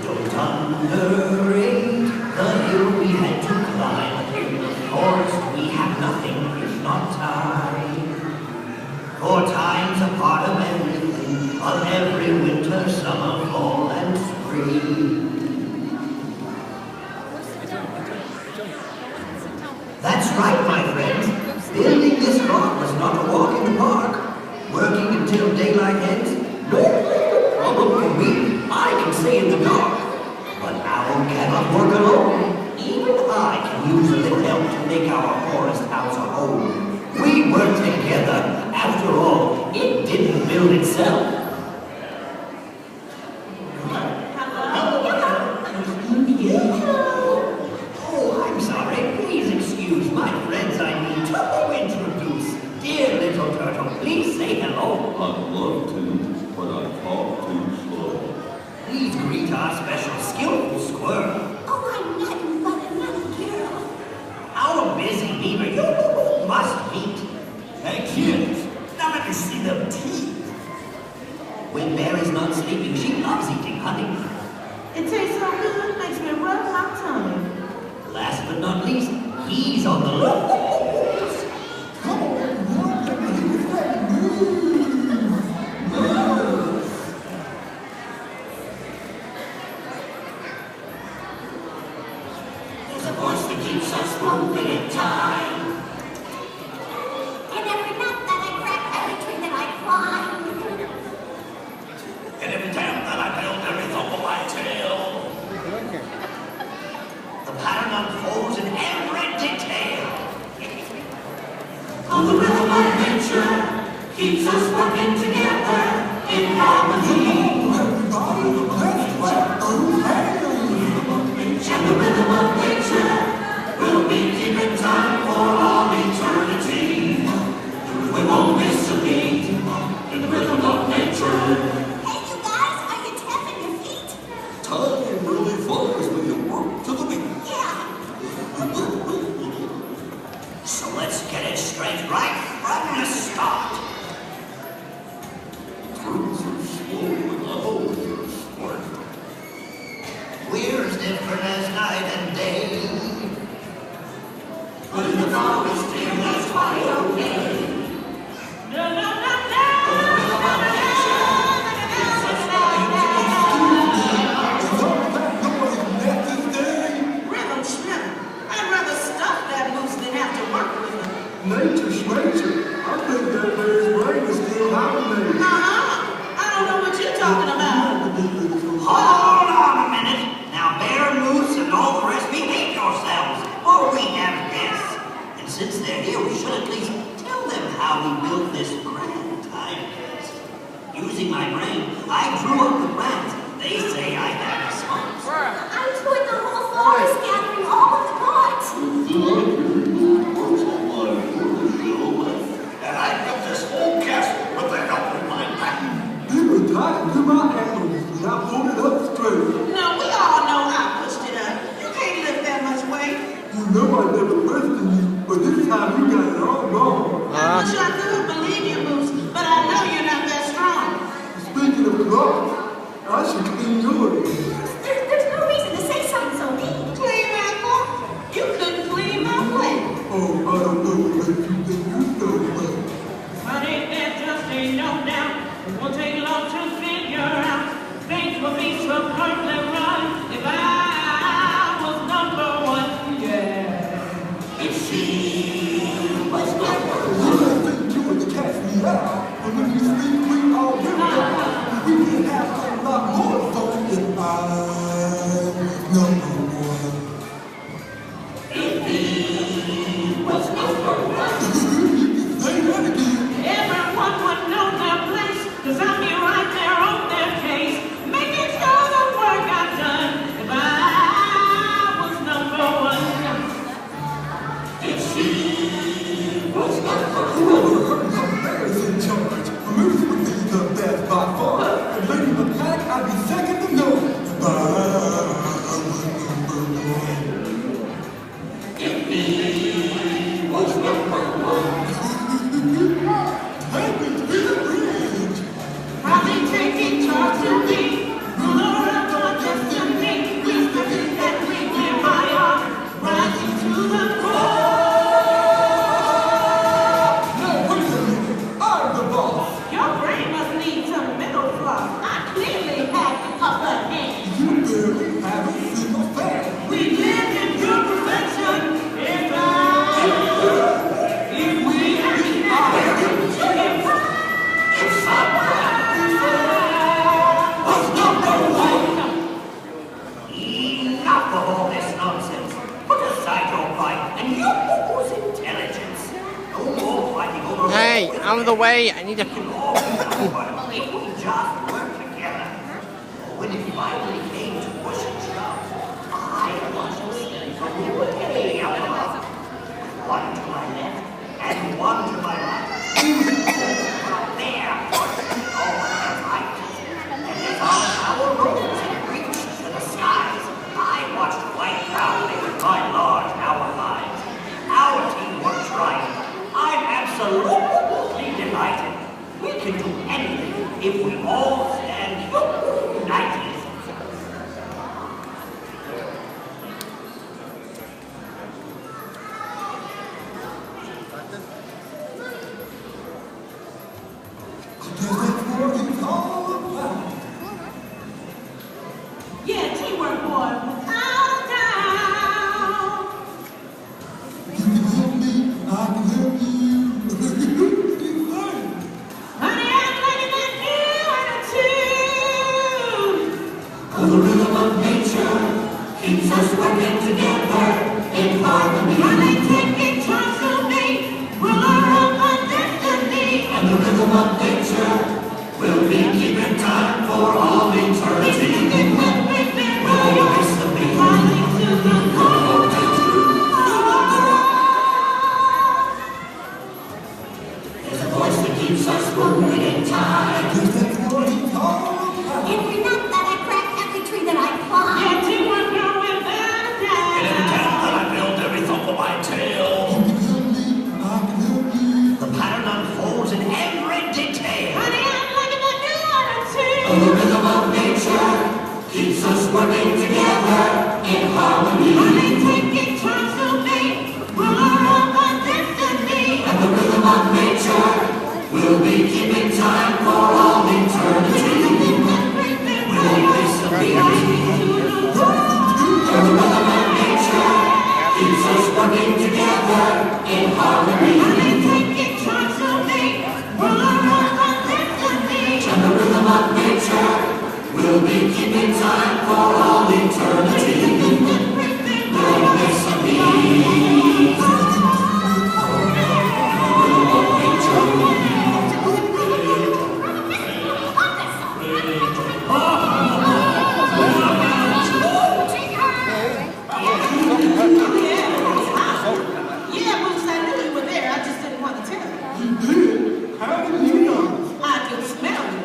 Don't underrate the hill we had to climb. In the forest we have nothing if not time. For time's a part of everything, of every winter, summer, fall, and spring. That's right, my friends. Building this rock was not a walk in the park. Working until daylight ends? No problem for me. I can stay in the dark. But Owl cannot work alone. Even I can use a little help to make our forest house a home. We work together. After all, it didn't build itself. Oh, I'm sorry. Please excuse my friends. I need to introduce. Dear little turtle, please say hello. I'd love to, but I talk too slow. Please greet our special skillful squirrel. Oh, I'm nothing but another girl. Our busy beaver, you must meet. Hey, kids, now let me see them teeth. When Bear is not sleeping, she loves eating honey. It tastes so good, makes me rub my tongue. Last but not least, he's on the look. There's a voice that keeps us moving in time. And every nut that I crack, every tree that I climb. And every time that I build, every thump of my tail. The pattern unfolds in every detail. On the rhythm of nature keeps us working together in harmony. And the rhythm of nature will be keeping time for all eternity. We won't miss a beat in the rhythm of nature. Hey, you guys, are you tapping your feet? Time really flies when you work to the beat. Yeah. So let's get it straight right from the start. Turns are slow and the holes are smart. We're as different as night and day. But in the forest here, that's quite okay. No, no, no, no! Rhythm Schmidt. I'd rather stuff that moose than have to work with him. Nature's nature. I think that bear's brain is still hibernating. I don't know what you're talking about. Hold on a minute. Now, Bear, Moose, and all the rest, behave yourselves, or we have guests. And since they're here, we should at least tell them how we built this grand timepiece. Using my brain, I drew up the plans. They say I have response. I'm touring the whole forest, gathering all of the parts. Works on my order show. And I built this whole castle with the help of my patent. You were tied to my ankles and I pulled it up straight. No, we all know I pushed it up. You can't lift that much weight. You know I never questioned you, but this time you got it all wrong. I wish I could believe you, Moose, but I know you're not that strong. Speaking of rocks, I should clean yours. There's no reason to say something so mean. Clean my plate? You couldn't clean my plate. Oh, I don't know what you think you know, but Honey, there just ain't no doubt. It won't take long to figure out. Things will be so perfectly right if I was number one. Yeah. If she was my I think you and the cat me out. And when you sleep, we all get it. We can have a lot more fun if I'm number one. if he was number one. Say that again. Everyone would know their place, 'cause I'm here the way. I need to. If we just work together. When it finally came to push and shove, I watched the city from way up above. One to my left and one to my right. There pushed over the right. And as our power rose and reached to the skies, I watched quite proudly with my large power lines. Our team works right. I'm absolutely delighted. We can do anything if we all stand united. Yeah, teamwork, boy. Without a doubt. You can help me, I can help you. Honey, I'm like that new attitude. The rhythm of nature keeps us working together in harmony. Honey, taking turns to me, ruler of my destiny. And the rhythm of nature will be keeping time for all eternity. There's a voice that keeps us moving in time. If we not that I crack every tree that I climb. Yeah, teamwork, girl, without a doubt. Every time that I build every thump of my tail. You can help me, I can help you. The pattern unfolds in every detail. Honey, I'm like that new attitude. The rhythm of nature keeps us working together in harmony. Honey, taking turns to me, ruler of my destiny. And the rhythm of nature will be keeping time for all eternity. We'll miss the beat. The rhythm of nature keeps us working together in harmony. Honey, taking turns to me, ruler of my destiny. And the rhythm of nature will be keeping time for all eternity. We'll miss the beat. Yeah, Boots, I knew you were there. I just didn't want to tell you. You did? How did you know? I could smell you.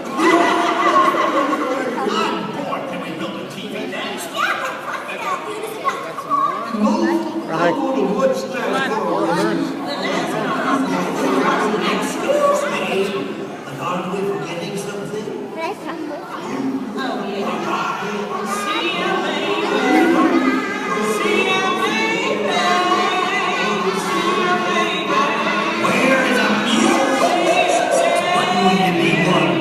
I'm bored. Can we build a TV dance? I go to what's that for? Excuse me, but aren't we forgetting something? Oh, yeah. See ya, baby. See ya, baby. See ya, baby. Where is our music? What would you be one?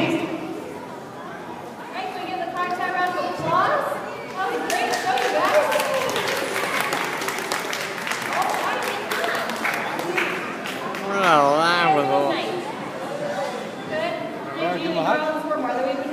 Alright, so we give the party time round of applause. That was great show, you guys. Well, that was all. Nice. Good. Thank you. You girls were more than we could